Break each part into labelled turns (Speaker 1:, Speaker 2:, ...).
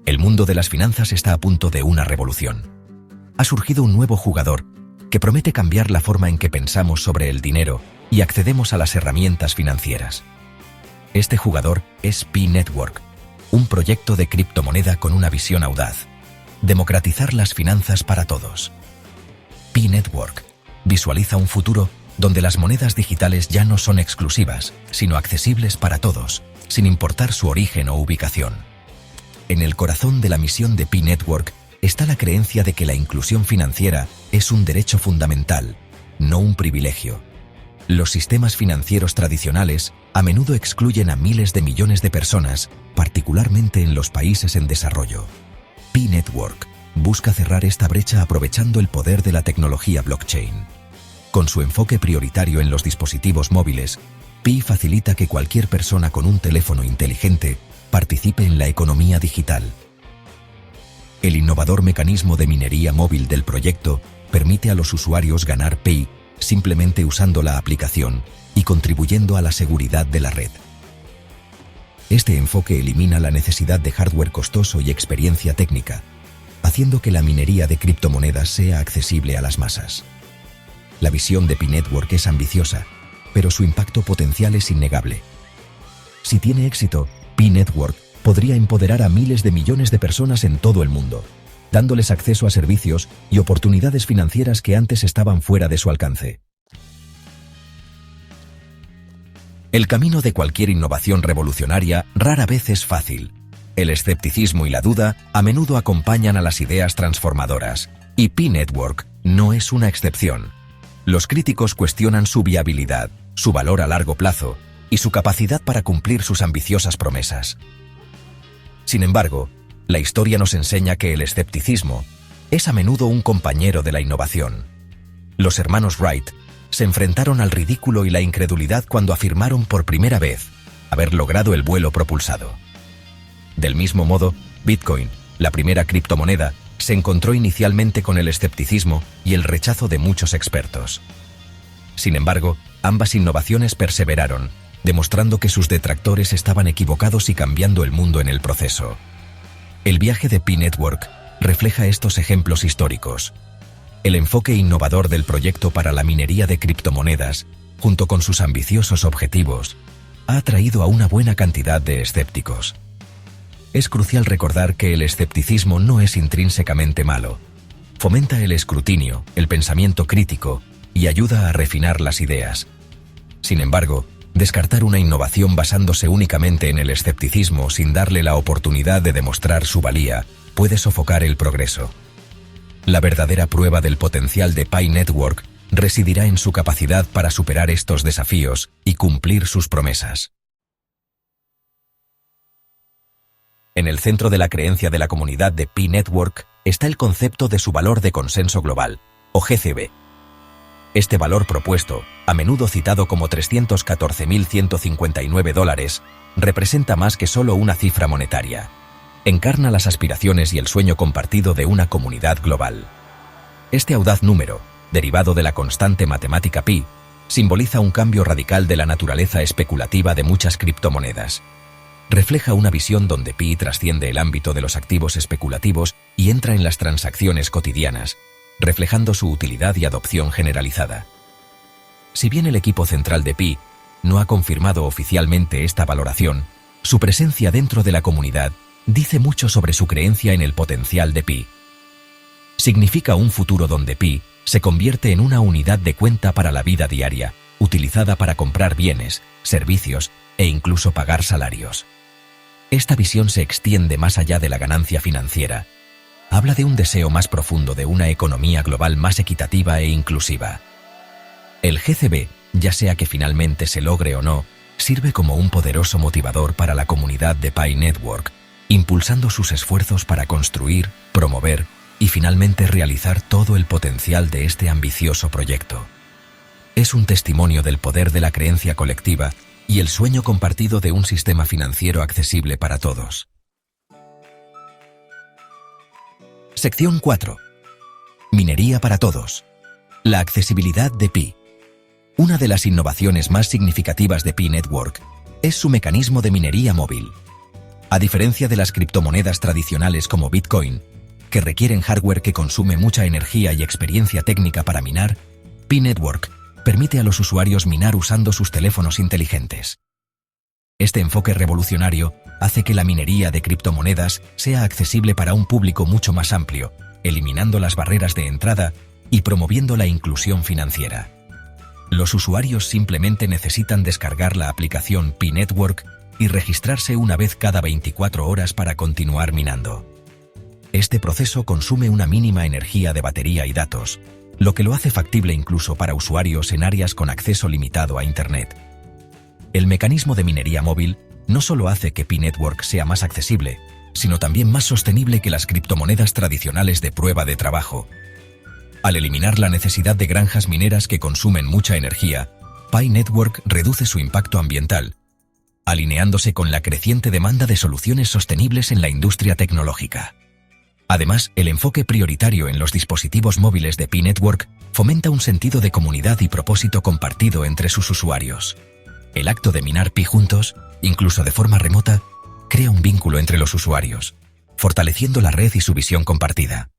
Speaker 1: El mundo de las finanzas está a punto de una revolución. Ha surgido un nuevo jugador que promete cambiar la forma en que pensamos sobre el dinero y accedemos a las herramientas financieras. Este jugador es Pi Network, un proyecto de criptomoneda con una visión audaz: democratizar las finanzas para todos. Pi Network visualiza un futuro donde las monedas digitales ya no son exclusivas, sino accesibles para todos, sin importar su origen o ubicación. En el corazón de la misión de Pi Network está la creencia de que la inclusión financiera es un derecho fundamental, no un privilegio. Los sistemas financieros tradicionales a menudo excluyen a miles de millones de personas, particularmente en los países en desarrollo. Pi Network busca cerrar esta brecha aprovechando el poder de la tecnología blockchain. Con su enfoque prioritario en los dispositivos móviles, Pi facilita que cualquier persona con un teléfono inteligente participe en la economía digital. El innovador mecanismo de minería móvil del proyecto permite a los usuarios ganar Pi simplemente usando la aplicación y contribuyendo a la seguridad de la red. Este enfoque elimina la necesidad de hardware costoso y experiencia técnica, haciendo que la minería de criptomonedas sea accesible a las masas. La visión de Pi Network es ambiciosa, pero su impacto potencial es innegable. Si tiene éxito, Pi Network podría empoderar a miles de millones de personas en todo el mundo, dándoles acceso a servicios y oportunidades financieras que antes estaban fuera de su alcance. El camino de cualquier innovación revolucionaria rara vez es fácil. El escepticismo y la duda a menudo acompañan a las ideas transformadoras, y Pi Network no es una excepción. Los críticos cuestionan su viabilidad, su valor a largo plazo y su capacidad para cumplir sus ambiciosas promesas. Sin embargo, la historia nos enseña que el escepticismo es a menudo un compañero de la innovación. Los hermanos Wright se enfrentaron al ridículo y la incredulidad cuando afirmaron por primera vez haber logrado el vuelo propulsado. Del mismo modo, Bitcoin, la primera criptomoneda, se encontró inicialmente con el escepticismo y el rechazo de muchos expertos. Sin embargo, ambas innovaciones perseveraron, demostrando que sus detractores estaban equivocados y cambiando el mundo en el proceso. El viaje de Pi Network refleja estos ejemplos históricos. El enfoque innovador del proyecto para la minería de criptomonedas, junto con sus ambiciosos objetivos, ha atraído a una buena cantidad de escépticos. Es crucial recordar que el escepticismo no es intrínsecamente malo. Fomenta el escrutinio, el pensamiento crítico y ayuda a refinar las ideas. Sin embargo, descartar una innovación basándose únicamente en el escepticismo sin darle la oportunidad de demostrar su valía puede sofocar el progreso. La verdadera prueba del potencial de Pi Network residirá en su capacidad para superar estos desafíos y cumplir sus promesas. En el centro de la creencia de la comunidad de Pi Network está el concepto de su valor de consenso global, o GCB. Este valor propuesto, a menudo citado como $314.159, representa más que solo una cifra monetaria. Encarna las aspiraciones y el sueño compartido de una comunidad global. Este audaz número, derivado de la constante matemática pi, simboliza un cambio radical de la naturaleza especulativa de muchas criptomonedas. Refleja una visión donde pi trasciende el ámbito de los activos especulativos y entra en las transacciones cotidianas, reflejando su utilidad y adopción generalizada. Si bien el equipo central de Pi no ha confirmado oficialmente esta valoración, su presencia dentro de la comunidad dice mucho sobre su creencia en el potencial de Pi. Significa un futuro donde Pi se convierte en una unidad de cuenta para la vida diaria, utilizada para comprar bienes, servicios e incluso pagar salarios. Esta visión se extiende más allá de la ganancia financiera. Habla de un deseo más profundo de una economía global más equitativa e inclusiva. El GCB, ya sea que finalmente se logre o no, sirve como un poderoso motivador para la comunidad de Pi Network, impulsando sus esfuerzos para construir, promover y finalmente realizar todo el potencial de este ambicioso proyecto. Es un testimonio del poder de la creencia colectiva y el sueño compartido de un sistema financiero accesible para todos. Sección 4. Minería para todos. La accesibilidad de Pi. Una de las innovaciones más significativas de Pi Network es su mecanismo de minería móvil. A diferencia de las criptomonedas tradicionales como Bitcoin, que requieren hardware que consume mucha energía y experiencia técnica para minar, Pi Network permite a los usuarios minar usando sus teléfonos inteligentes. Este enfoque revolucionario hace que la minería de criptomonedas sea accesible para un público mucho más amplio, eliminando las barreras de entrada y promoviendo la inclusión financiera. Los usuarios simplemente necesitan descargar la aplicación Pi Network y registrarse una vez cada 24 horas para continuar minando. Este proceso consume una mínima energía de batería y datos, lo que lo hace factible incluso para usuarios en áreas con acceso limitado a Internet. El mecanismo de minería móvil no solo hace que Pi Network sea más accesible, sino también más sostenible que las criptomonedas tradicionales de prueba de trabajo. Al eliminar la necesidad de granjas mineras que consumen mucha energía, Pi Network reduce su impacto ambiental, alineándose con la creciente demanda de soluciones sostenibles en la industria tecnológica. Además, el enfoque prioritario en los dispositivos móviles de Pi Network fomenta un sentido de comunidad y propósito compartido entre sus usuarios. El acto de minar Pi juntos, incluso de forma remota, crea un vínculo entre los usuarios, fortaleciendo la red y su visión compartida.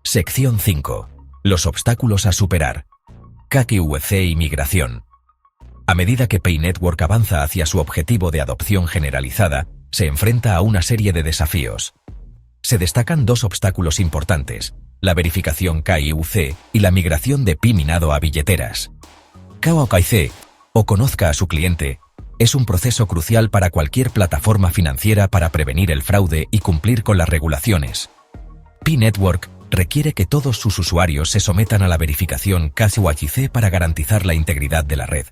Speaker 1: Sección 5. Los obstáculos a superar. KYC y migración. A medida que Pi Network avanza hacia su objetivo de adopción generalizada, se enfrenta a una serie de desafíos. Se destacan dos obstáculos importantes: la verificación KYC y la migración de Pi minado a billeteras. KYC, o conozca a su cliente, es un proceso crucial para cualquier plataforma financiera para prevenir el fraude y cumplir con las regulaciones. Pi Network requiere que todos sus usuarios se sometan a la verificación KYC para garantizar la integridad de la red.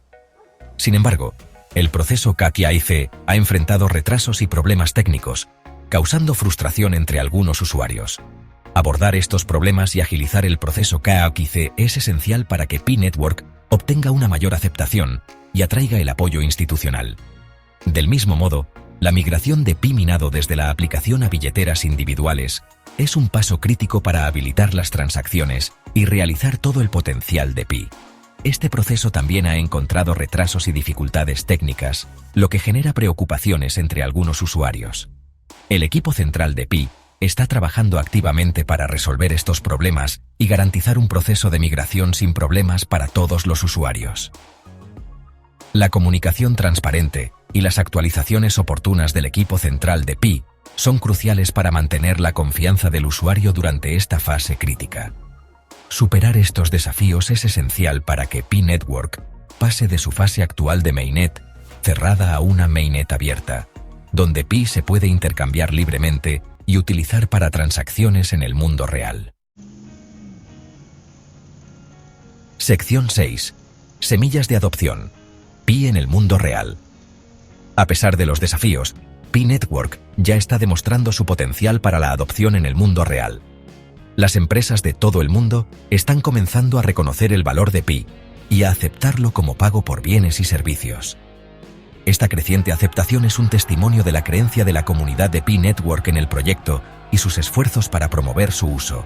Speaker 1: Sin embargo, el proceso KYC ha enfrentado retrasos y problemas técnicos, causando frustración entre algunos usuarios. Abordar estos problemas y agilizar el proceso KYC es esencial para que Pi Network obtenga una mayor aceptación y atraiga el apoyo institucional. Del mismo modo, la migración de Pi minado desde la aplicación a billeteras individuales es un paso crítico para habilitar las transacciones y realizar todo el potencial de Pi. Este proceso también ha encontrado retrasos y dificultades técnicas, lo que genera preocupaciones entre algunos usuarios. El equipo central de Pi está trabajando activamente para resolver estos problemas y garantizar un proceso de migración sin problemas para todos los usuarios. La comunicación transparente y las actualizaciones oportunas del equipo central de Pi son cruciales para mantener la confianza del usuario durante esta fase crítica. Superar estos desafíos es esencial para que Pi Network pase de su fase actual de mainnet cerrada a una mainnet abierta, donde Pi se puede intercambiar libremente y utilizar para transacciones en el mundo real. Sección 6. Semillas de adopción. Pi en el mundo real. A pesar de los desafíos, Pi Network ya está demostrando su potencial para la adopción en el mundo real. Las empresas de todo el mundo están comenzando a reconocer el valor de Pi y a aceptarlo como pago por bienes y servicios. Esta creciente aceptación es un testimonio de la creencia de la comunidad de Pi Network en el proyecto y sus esfuerzos para promover su uso.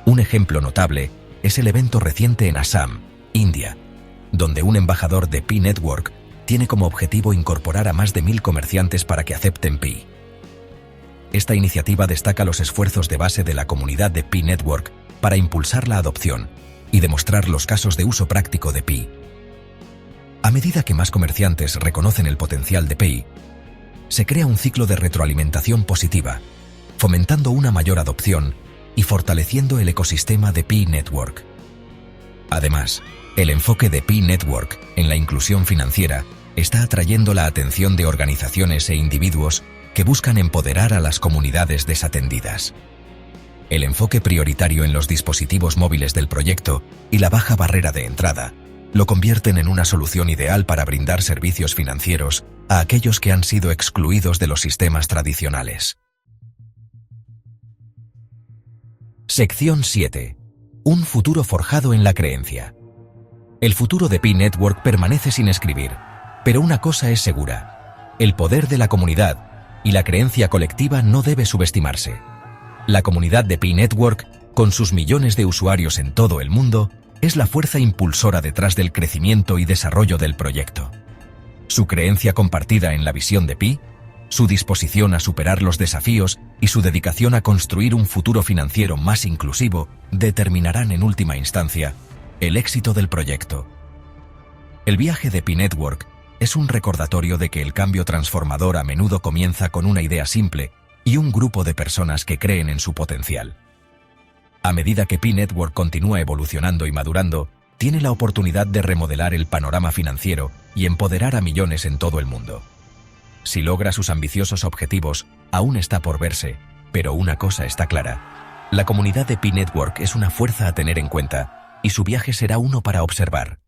Speaker 1: Un ejemplo notable es el evento reciente en Assam, India, donde un embajador de Pi Network tiene como objetivo incorporar a más de 1000 comerciantes para que acepten Pi. Esta iniciativa destaca los esfuerzos de base de la comunidad de Pi Network para impulsar la adopción y demostrar los casos de uso práctico de Pi. A medida que más comerciantes reconocen el potencial de Pi, se crea un ciclo de retroalimentación positiva, fomentando una mayor adopción y fortaleciendo el ecosistema de Pi Network. Además, el enfoque de Pi Network en la inclusión financiera está atrayendo la atención de organizaciones e individuos que buscan empoderar a las comunidades desatendidas. El enfoque prioritario en los dispositivos móviles del proyecto y la baja barrera de entrada lo convierten en una solución ideal para brindar servicios financieros a aquellos que han sido excluidos de los sistemas tradicionales. Sección 7. Un futuro forjado en la creencia. El futuro de Pi Network permanece sin escribir, pero una cosa es segura: el poder de la comunidad y la creencia colectiva no debe subestimarse. La comunidad de Pi Network, con sus millones de usuarios en todo el mundo, es la fuerza impulsora detrás del crecimiento y desarrollo del proyecto. su creencia compartida en la visión de Pi, su disposición a superar los desafíos y su dedicación a construir un futuro financiero más inclusivo determinarán en última instancia el éxito del proyecto. El viaje de Pi Network es un recordatorio de que el cambio transformador a menudo comienza con una idea simple y un grupo de personas que creen en su potencial. A medida que Pi Network continúa evolucionando y madurando, tiene la oportunidad de remodelar el panorama financiero y empoderar a millones en todo el mundo. Si logra sus ambiciosos objetivos, aún está por verse, pero una cosa está clara: la comunidad de Pi Network es una fuerza a tener en cuenta y su viaje será uno para observar.